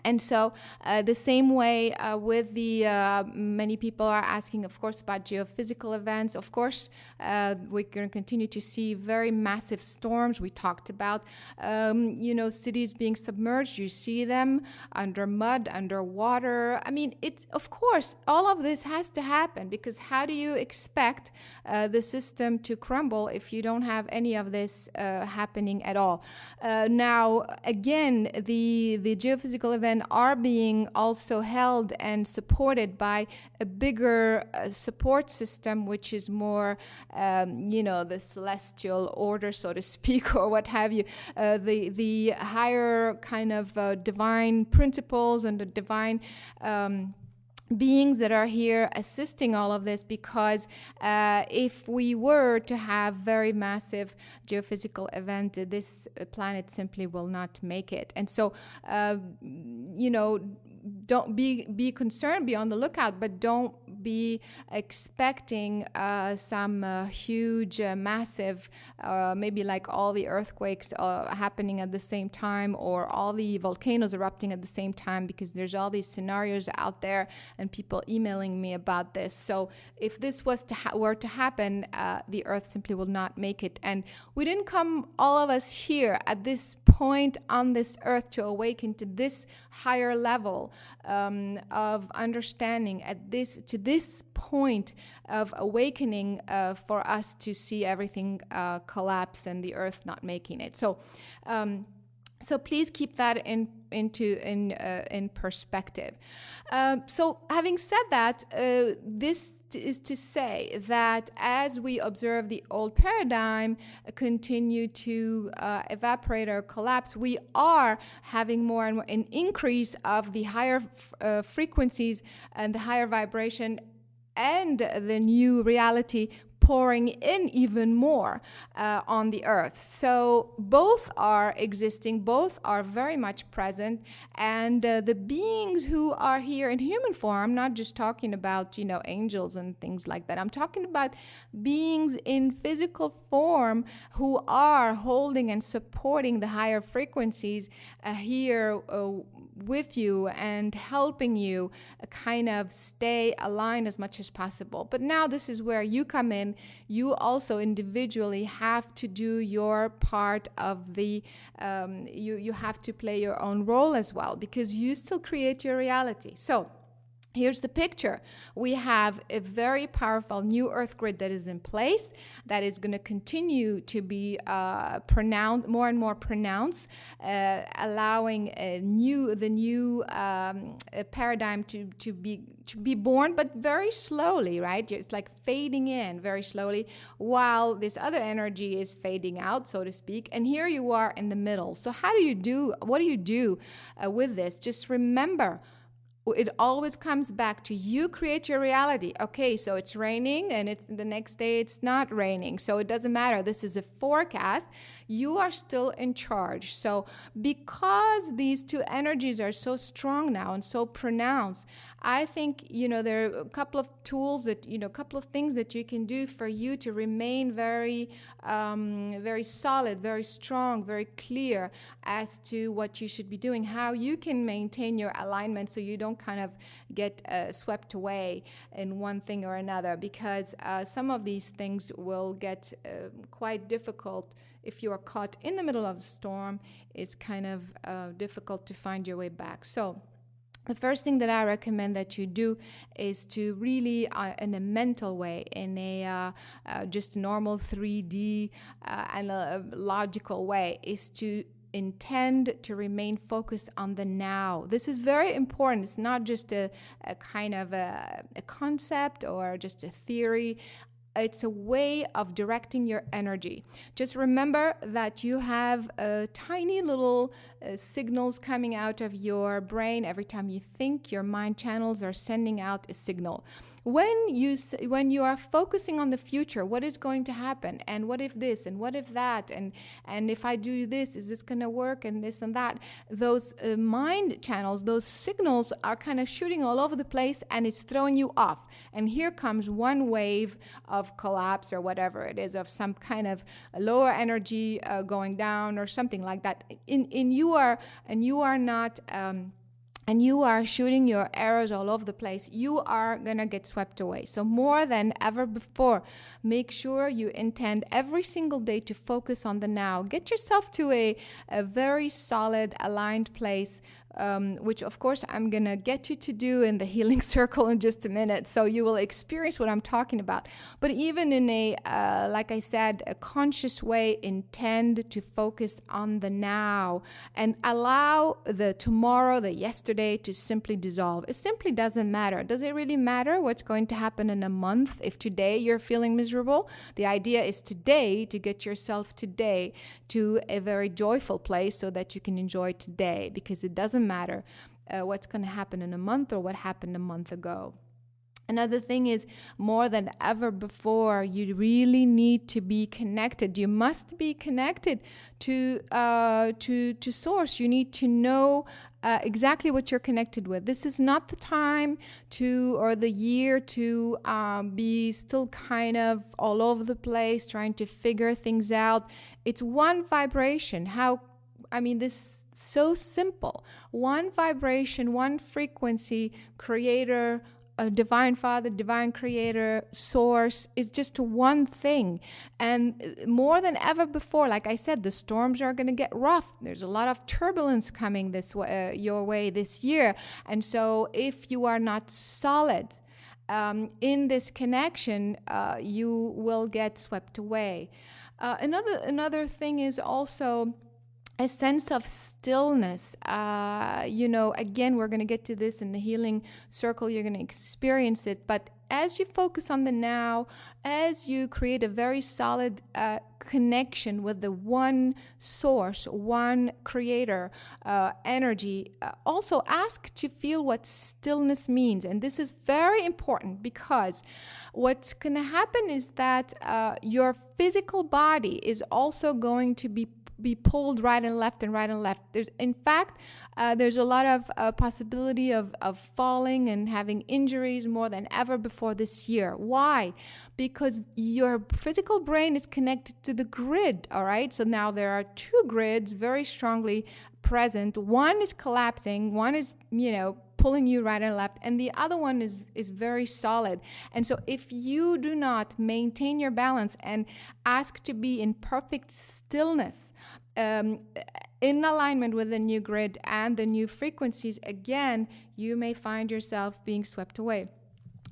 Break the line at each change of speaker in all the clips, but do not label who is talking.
And so, the same way with the many people are asking, of course, about geophysical events. Of course, we're going to continue to see very massive storms. We talked about, cities being submerged. You see them under mud, underwater. I mean, it's, of course, all of this has to happen, because how do you expect the system to crumble if you don't have any of this happening at all? Now, again, the geophysical events are being also held and supported by a bigger support system, which is more, the celestial order, so to speak, or what have you, the higher kind of divine principles and the divine beings that are here assisting all of this, because if we were to have very massive geophysical event, this planet simply will not make it. And so, don't be concerned, be on the lookout, but don't be expecting some huge, massive, maybe like all the earthquakes happening at the same time, or all the volcanoes erupting at the same time, because there's all these scenarios out there and people emailing me about this. So if this was were to happen, the Earth simply will not make it. And we didn't come, all of us here at this point on this Earth, to awaken to this higher level of understanding to this point of awakening for us to see everything collapse and the Earth not making it. So please keep that in perspective. So having said that, this is to say that as we observe the old paradigm continue to evaporate or collapse, we are having more and more an increase of the higher frequencies and the higher vibration and the new reality pouring in even more on the Earth. So both are existing, both are very much present, and the beings who are here in human form, I'm not just talking about, angels and things like that. I'm talking about beings in physical form who are holding and supporting the higher frequencies here with you and helping you kind of stay aligned as much as possible. But now this is where you come in. You also individually have to do your part of the, you have to play your own role as well, because you still create your reality. So here's the picture. We have a very powerful new Earth grid that is in place, that is going to continue to be more and more pronounced, allowing the new paradigm to be born, but very slowly, right? It's like fading in very slowly, while this other energy is fading out, so to speak. And here you are in the middle. So what do you do with this? Just remember, it always comes back to you create your reality. Okay, so it's raining and it's the next day it's not raining. So it doesn't matter. This is a forecast. You are still in charge. So because these two energies are so strong now and so pronounced, I think, there are a couple of tools that, a couple of things that you can do for you to remain very, very solid, very strong, very clear as to what you should be doing, how you can maintain your alignment so you don't kind of get swept away in one thing or another, because some of these things will get quite difficult if you are caught in the middle of the storm. It's kind of difficult to find your way back. So the first thing that I recommend that you do is to really, in a mental way, in a just normal 3D and a logical way, is to intend to remain focused on the now. This is very important. It's not just a kind of a concept or just a theory. It's a way of directing your energy. Just remember that you have tiny little signals coming out of your brain. Every time you think, your mind channels are sending out a signal. When you are focusing on the future, what is going to happen, and what if this, and what if that, and if I do this, is this going to work, and this and that, those mind channels, those signals are kind of shooting all over the place, and it's throwing you off. And here comes one wave of collapse or whatever it is, of some kind of lower energy going down or something like that. You are not and you are shooting your arrows all over the place, you are gonna get swept away. So more than ever before, make sure you intend every single day to focus on the now. Get yourself to a very solid, aligned place, which of course I'm gonna get you to do in the healing circle in just a minute, so you will experience what I'm talking about. But even in a like I said, a conscious way, intend to focus on the now and allow the tomorrow, the yesterday, to simply dissolve. It simply doesn't matter. Does it really matter what's going to happen in a month if today you're feeling miserable? The idea is today to get yourself today to a very joyful place so that you can enjoy today, because it doesn't matter what's going to happen in a month or what happened a month ago. Another thing is, more than ever before, you really need to be connected. You must be connected to source. You need to know exactly what you're connected with. This is not the time to, or the year to be still kind of all over the place trying to figure things out. It's one vibration. This is so simple. One vibration, one frequency, creator, a divine father, divine creator, source is just one thing. And more than ever before, like I said, the storms are going to get rough. There's a lot of turbulence coming your way this year. And so if you are not solid in this connection, you will get swept away. Another thing is also a sense of stillness. Again, we're going to get to this in the healing circle. You're going to experience it. But as you focus on the now, as you create a very solid connection with the one source, one creator energy, also ask to feel what stillness means. And this is very important, because what's going to happen is that your physical body is also going to be pulled right and left and right and left. There's a lot of possibility of falling and having injuries more than ever before this year. Why? Because your physical brain is connected to the grid, all right? So now there are two grids very strongly present. One is collapsing, one is, pulling you right and left, and the other one is very solid. And so if you do not maintain your balance and ask to be in perfect stillness, in alignment with the new grid and the new frequencies, again, you may find yourself being swept away.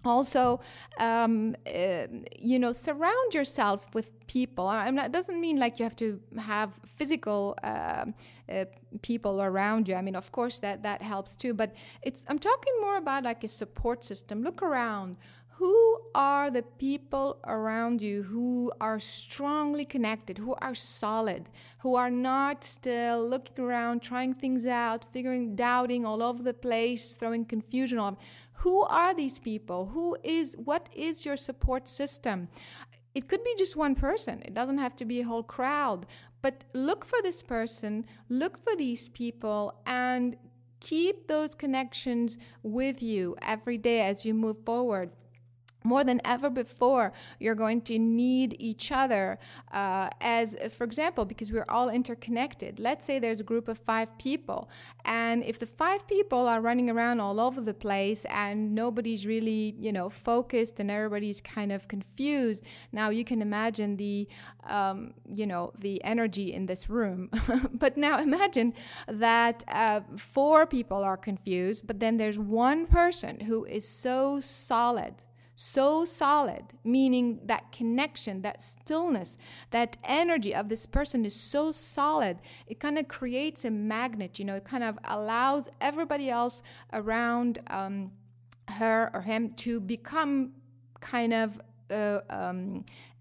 Also, surround yourself with people. It doesn't mean like you have to have physical people around you. Of course, that helps too. But I'm talking more about like a support system. Look around. Who are the people around you who are strongly connected, who are solid, who are not still looking around, trying things out, doubting all over the place, throwing confusion on? Who are these people? What is your support system? It could be just one person. It doesn't have to be a whole crowd. But look for this person, look for these people, and keep those connections with you every day as you move forward. More than ever before, you're going to need each other as, for example, because we're all interconnected. Let's say there's a group of 5 people, and if the 5 people are running around all over the place and nobody's really, focused and everybody's kind of confused, now you can imagine the energy in this room. But now imagine that 4 people are confused, but then there's one person who is so solid, meaning that connection, that stillness, that energy of this person is so solid, it kind of creates a magnet, it kind of allows everybody else around her or him to become kind of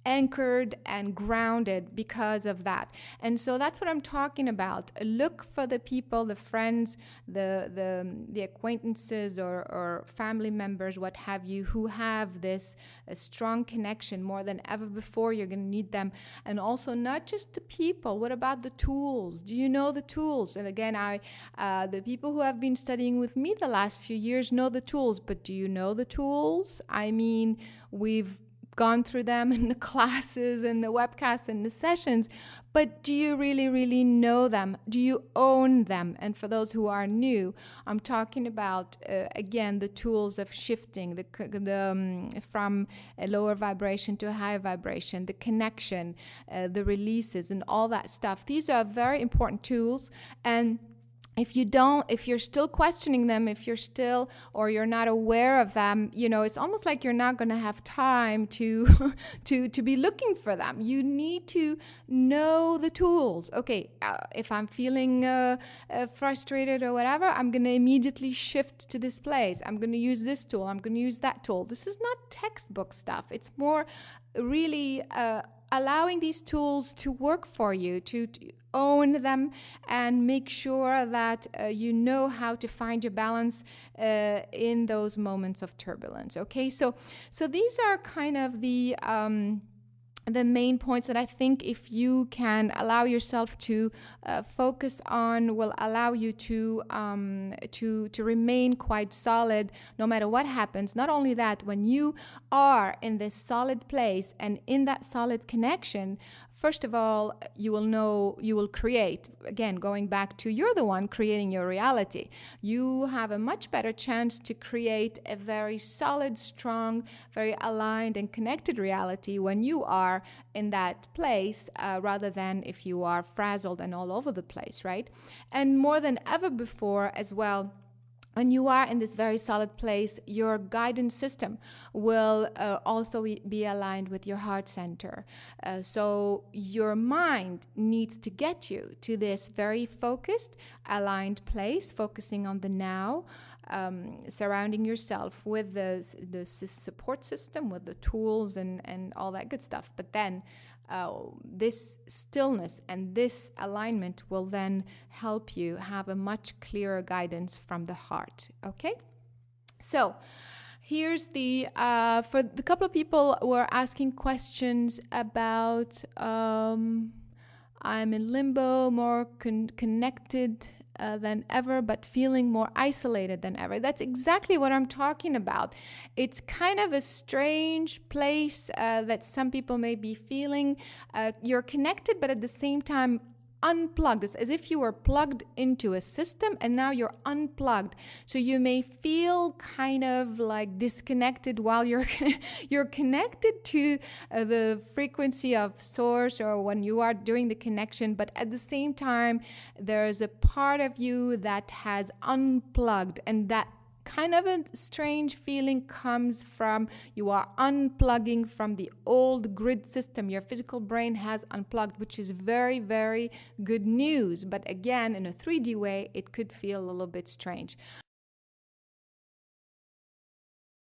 anchored and grounded because of that. And so that's what I'm talking about. Look for the people, the friends, the acquaintances or family members, what have you, who have this strong connection more than ever before. You're going to need them. And also not just the people. What about the tools? Do you know the tools? And again, the people who have been studying with me the last few years know the tools, but do you know the tools? We've gone through them in the classes and the webcasts and the sessions, but do you really, really know them? Do you own them? And for those who are new, I'm talking about, again, the tools of shifting from a lower vibration to a higher vibration, the connection, the releases, and all that stuff. These are very important tools. And if you're still questioning them, if you're still, or you're not aware of them, it's almost like you're not going to have time to to be looking for them. You need to know the tools. Okay, if I'm feeling frustrated or whatever, I'm going to immediately shift to this place. I'm going to use this tool. I'm going to use that tool. This is not textbook stuff. It's more really allowing these tools to work for you, to own them, and make sure that you know how to find your balance in those moments of turbulence. Okay, so these are kind of the main points that I think, if you can allow yourself to focus on, will allow you to remain quite solid no matter what happens. Not only that, when you are in this solid place and in that solid connection, first of all, you will create, again, going back to, you're the one creating your reality. You have a much better chance to create a very solid, strong, very aligned and connected reality when you are in that place, rather than if you are frazzled and all over the place, right? And more than ever before as well, when you are in this very solid place, your guidance system will also be aligned with your heart center. So your mind needs to get you to this very focused, aligned place, focusing on the now, surrounding yourself with the support system, with the tools and all that good stuff. But then this stillness and this alignment will then help you have a much clearer guidance from the heart. Okay, so here's the for the couple of people who are asking questions about I'm in limbo, more connected than ever, but feeling more isolated than ever. That's exactly what I'm talking about. It's kind of a strange place that some people may be feeling. You're connected, but at the same time unplugged. It's as if you were plugged into a system and now you're unplugged. So you may feel kind of like disconnected while you're connected to the frequency of source, or when you are doing the connection, but at the same time there's a part of you that has unplugged, and that kind of a strange feeling comes from you are unplugging from the old grid system. Your physical brain has unplugged, which is very, very good news. But again, in a 3D way, it could feel a little bit strange.